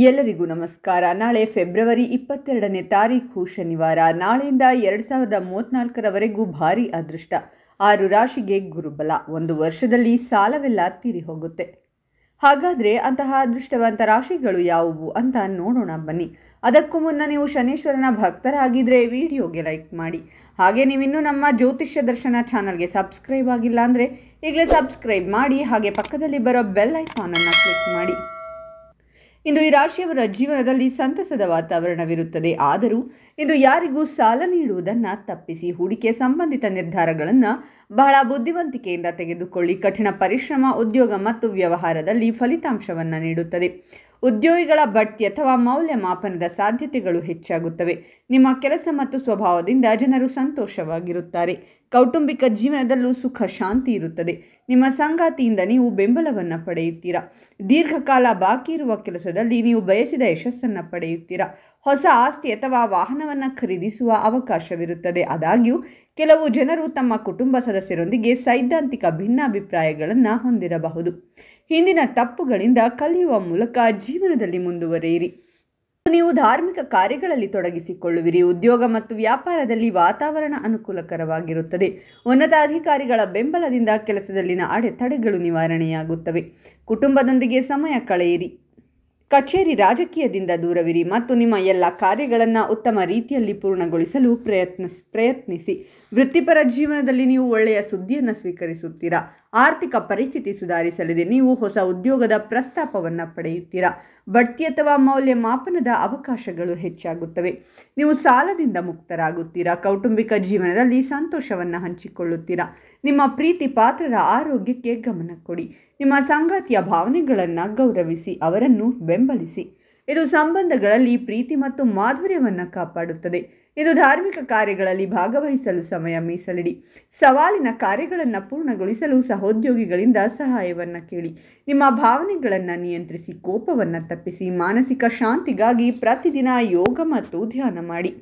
ಎಲ್ಲರಿಗೂ ನಮಸ್ಕಾರ. ನಾಳೆ ಫೆಬ್ರವರಿ 22ನೇ ತಾರೀಖು ಶನಿವಾರ. ನಾಳೆಯಿಂದ 2034ರವರೆಗೂ ಭಾರಿ ಅದೃಷ್ಟ. 6 ರಾಶಿಗೆ ಗುರುಬಲ. 1 ವರ್ಷದಲ್ಲಿ ಸಾಲವೆಲ್ಲ ತೀರಿ ಹೋಗುತ್ತೆ. ಹಾಗಾದರೆ ಅಂತಹ ಅದೃಷ್ಟವಂತ ರಾಶಿಗಳು ಯಾವುವು ಅಂತ ನೋಡೋಣ ಬನ್ನಿ. ಅದಕ್ಕೂ ಮುನ್ನ ನೀವು ಶನೇಶ್ವರನ ಭಕ್ತರಾಗಿದ್ದರೆ ವಿಡಿಯೋಗೆ ಲೈಕ್ ಮಾಡಿ. ಹಾಗೆ ನೀವಿನ್ನೂ ನಮ್ಮ ಜ್ಯೋತಿಷ್ಯ ದರ್ಶನ ಚಾನಲ್ಗೆ ಸಬ್ಸ್ಕ್ರೈಬ್ ಆಗಿಲ್ಲ ಅಂದರೆ ಈಗಲೇ ಸಬ್ಸ್ಕ್ರೈಬ್ ಮಾಡಿ. ಹಾಗೆ ಪಕ್ಕದಲ್ಲಿ ಬರೋ ಬೆಲ್ ಐಕಾನನ್ನು ಕ್ಲಿಕ್ ಮಾಡಿ. ಇಂದು ಈ ರಾಶಿಯವರ ಜೀವನದಲ್ಲಿ ಸಂತಸದ ವಾತಾವರಣವಿರುತ್ತದೆ. ಆದರೂ ಇಂದು ಯಾರಿಗೂ ಸಾಲ ನೀಡುವುದನ್ನು ತಪ್ಪಿಸಿ ಹೂಡಿಕೆ ಸಂಬಂಧಿತ ನಿರ್ಧಾರಗಳನ್ನು ಬಹಳ ಬುದ್ಧಿವಂತಿಕೆಯಿಂದ ತೆಗೆದುಕೊಳ್ಳಿ. ಕಠಿಣ ಪರಿಶ್ರಮ ಉದ್ಯೋಗ ಮತ್ತು ವ್ಯವಹಾರದಲ್ಲಿ ಫಲಿತಾಂಶವನ್ನು ನೀಡುತ್ತದೆ. ಉದ್ಯೋಗಿಗಳ ಬಡ್ತಿ ಅಥವಾ ಮೌಲ್ಯಮಾಪನದ ಸಾಧ್ಯತೆಗಳು ಹೆಚ್ಚಾಗುತ್ತವೆ. ನಿಮ್ಮ ಕೆಲಸ ಮತ್ತು ಸ್ವಭಾವದಿಂದ ಜನರು ಸಂತೋಷವಾಗಿರುತ್ತಾರೆ. ಕೌಟುಂಬಿಕ ಜೀವನದಲ್ಲೂ ಸುಖ ಶಾಂತಿ ಇರುತ್ತದೆ. ನಿಮ್ಮ ಸಂಗಾತಿಯಿಂದ ನೀವು ಬೆಂಬಲವನ್ನು ಪಡೆಯುತ್ತೀರಾ. ದೀರ್ಘಕಾಲ ಬಾಕಿ ಇರುವ ಕೆಲಸದಲ್ಲಿ ನೀವು ಬಯಸಿದ ಯಶಸ್ಸನ್ನು ಪಡೆಯುತ್ತೀರಾ. ಹೊಸ ಆಸ್ತಿ ಅಥವಾ ವಾಹನವನ್ನು ಖರೀದಿಸುವ ಅವಕಾಶವಿರುತ್ತದೆ. ಆದಾಗ್ಯೂ ಕೆಲವು ಜನರು ತಮ್ಮ ಕುಟುಂಬ ಸದಸ್ಯರೊಂದಿಗೆ ಸೈದ್ಧಾಂತಿಕ ಭಿನ್ನಾಭಿಪ್ರಾಯಗಳನ್ನು ಹೊಂದಿರಬಹುದು. ಹಿಂದಿನ ತಪ್ಪುಗಳಿಂದ ಕಲಿಯುವ ಮೂಲಕ ಜೀವನದಲ್ಲಿ ಮುಂದುವರಿಯಿರಿ. ನೀವು ಧಾರ್ಮಿಕ ಕಾರ್ಯಗಳಲ್ಲಿ ತೊಡಗಿಸಿಕೊಳ್ಳುವಿರಿ. ಉದ್ಯೋಗ ಮತ್ತು ವ್ಯಾಪಾರದಲ್ಲಿ ವಾತಾವರಣ ಅನುಕೂಲಕರವಾಗಿರುತ್ತದೆ. ಉನ್ನತಾಧಿಕಾರಿಗಳ ಬೆಂಬಲದಿಂದ ಕೆಲಸದಲ್ಲಿನ ಅಡೆತಡೆಗಳು ನಿವಾರಣೆಯಾಗುತ್ತವೆ. ಕುಟುಂಬದೊಂದಿಗೆ ಸಮಯ ಕಳೆಯಿರಿ. ಕಚೇರಿ ರಾಜಕೀಯದಿಂದ ದೂರವಿರಿ ಮತ್ತು ನಿಮ್ಮ ಎಲ್ಲ ಕಾರ್ಯಗಳನ್ನು ಉತ್ತಮ ರೀತಿಯಲ್ಲಿ ಪೂರ್ಣಗೊಳಿಸಲು ಪ್ರಯತ್ನಿಸಿ. ವೃತ್ತಿಪರ ಜೀವನದಲ್ಲಿ ನೀವು ಒಳ್ಳೆಯ ಸುದ್ದಿಯನ್ನು ಸ್ವೀಕರಿಸುತ್ತೀರಾ. ಆರ್ಥಿಕ ಪರಿಸ್ಥಿತಿ ಸುಧಾರಿಸಲಿದೆ. ನೀವು ಹೊಸ ಉದ್ಯೋಗದ ಪ್ರಸ್ತಾಪವನ್ನು ಪಡೆಯುತ್ತೀರಾ. ಬಡ್ತಿ ಅಥವಾ ಮೌಲ್ಯಮಾಪನದ ಅವಕಾಶಗಳು ಹೆಚ್ಚಾಗುತ್ತವೆ. ನೀವು ಸಾಲದಿಂದ ಮುಕ್ತರಾಗುತ್ತೀರಾ. ಕೌಟುಂಬಿಕ ಜೀವನದಲ್ಲಿ ಸಂತೋಷವನ್ನು ಹಂಚಿಕೊಳ್ಳುತ್ತೀರಾ. ನಿಮ್ಮ ಪ್ರೀತಿ ಪಾತ್ರರ ಆರೋಗ್ಯಕ್ಕೆ ಗಮನ ಕೊಡಿ. ನಿಮ್ಮ ಸಂಗಾತಿಯ ಭಾವನೆಗಳನ್ನು ಗೌರವಿಸಿ, ಅವರನ್ನು ಬೆಂಬಲಿಸಿ. ಇದು ಸಂಬಂಧಗಳಲ್ಲಿ ಪ್ರೀತಿ ಮತ್ತು ಮಾಧುರ್ಯವನ್ನು ಕಾಪಾಡುತ್ತದೆ. ಇದು ಧಾರ್ಮಿಕ ಕಾರ್ಯಗಳಲ್ಲಿ ಭಾಗವಹಿಸಲು ಸಮಯ ಮೀಸಲಿಡಿ. ಸವಾಲಿನ ಕಾರ್ಯಗಳನ್ನು ಪೂರ್ಣಗೊಳಿಸಲು ಸಹೋದ್ಯೋಗಿಗಳಿಂದ ಸಹಾಯವನ್ನು ಕೇಳಿ. ನಿಮ್ಮ ಭಾವನೆಗಳನ್ನು ನಿಯಂತ್ರಿಸಿ, ಕೋಪವನ್ನು ತಪ್ಪಿಸಿ. ಮಾನಸಿಕ ಶಾಂತಿಗಾಗಿ ಪ್ರತಿದಿನ ಯೋಗ ಮತ್ತು ಧ್ಯಾನ ಮಾಡಿ.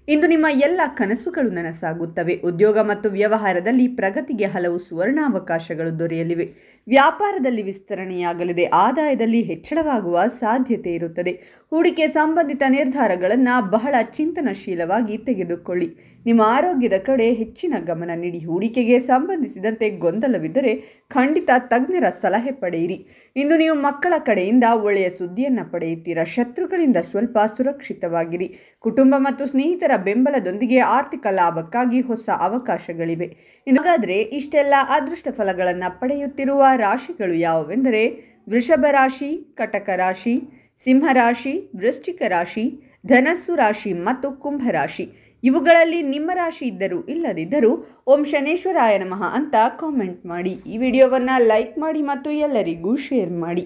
ಇಂದು ನಿಮ್ಮ ಎಲ್ಲ ಕನಸುಗಳು ನನಸಾಗುತ್ತವೆ. ಉದ್ಯೋಗ ಮತ್ತು ವ್ಯವಹಾರದಲ್ಲಿ ಪ್ರಗತಿಗೆ ಹಲವು ಸುವರ್ಣಾವಕಾಶಗಳು ದೊರೆಯಲಿವೆ. ವ್ಯಾಪಾರದಲ್ಲಿ ವಿಸ್ತರಣೆಯಾಗಲಿದೆ. ಆದಾಯದಲ್ಲಿ ಹೆಚ್ಚಳವಾಗುವ ಸಾಧ್ಯತೆ ಇರುತ್ತದೆ. ಹೂಡಿಕೆ ಸಂಬಂಧಿತ ನಿರ್ಧಾರಗಳನ್ನು ಬಹಳ ಚಿಂತನಶೀಲವಾಗಿ ತೆಗೆದುಕೊಳ್ಳಿ. ನಿಮ್ಮ ಆರೋಗ್ಯದ ಕಡೆ ಹೆಚ್ಚಿನ ಗಮನ ನೀಡಿ. ಹೂಡಿಕೆಗೆ ಸಂಬಂಧಿಸಿದಂತೆ ಗೊಂದಲವಿದ್ದರೆ ಖಂಡಿತ ತಜ್ಞರ ಸಲಹೆ ಪಡೆಯಿರಿ. ಇಂದು ನೀವು ಮಕ್ಕಳ ಕಡೆಯಿಂದ ಒಳ್ಳೆಯ ಸುದ್ದಿಯನ್ನು ಪಡೆಯುತ್ತೀರಾ. ಶತ್ರುಗಳಿಂದ ಸ್ವಲ್ಪ ಸುರಕ್ಷಿತವಾಗಿರಿ. ಕುಟುಂಬ ಮತ್ತು ಸ್ನೇಹಿತರ ಬೆಂಬಲದೊಂದಿಗೆ ಆರ್ಥಿಕ ಲಾಭಕ್ಕಾಗಿ ಹೊಸ ಅವಕಾಶಗಳಿವೆ. ಹಾಗಾದರೆ ಇಷ್ಟೆಲ್ಲ ಅದೃಷ್ಟ ಫಲಗಳನ್ನು ಪಡೆಯುತ್ತಿರುವ ರಾಶಿಗಳು ಯಾವುವೆಂದರೆ ವೃಷಭ ರಾಶಿ, ಕಟಕ ರಾಶಿ, ಸಿಂಹರಾಶಿ, ವೃಶ್ಚಿಕ ರಾಶಿ, ಧನಸ್ಸು ರಾಶಿ ಮತ್ತು ಕುಂಭರಾಶಿ. ಇವುಗಳಲ್ಲಿ ನಿಮ್ಮ ರಾಶಿ ಇದ್ದರೂ ಇಲ್ಲದಿದ್ದರೂ ಓಂ ಶನೇಶ್ವರಾಯ ನಮಃ ಅಂತ ಕಾಮೆಂಟ್ ಮಾಡಿ. ಈ ವಿಡಿಯೋವನ್ನು ಲೈಕ್ ಮಾಡಿ ಮತ್ತು ಎಲ್ಲರಿಗೂ ಶೇರ್ ಮಾಡಿ.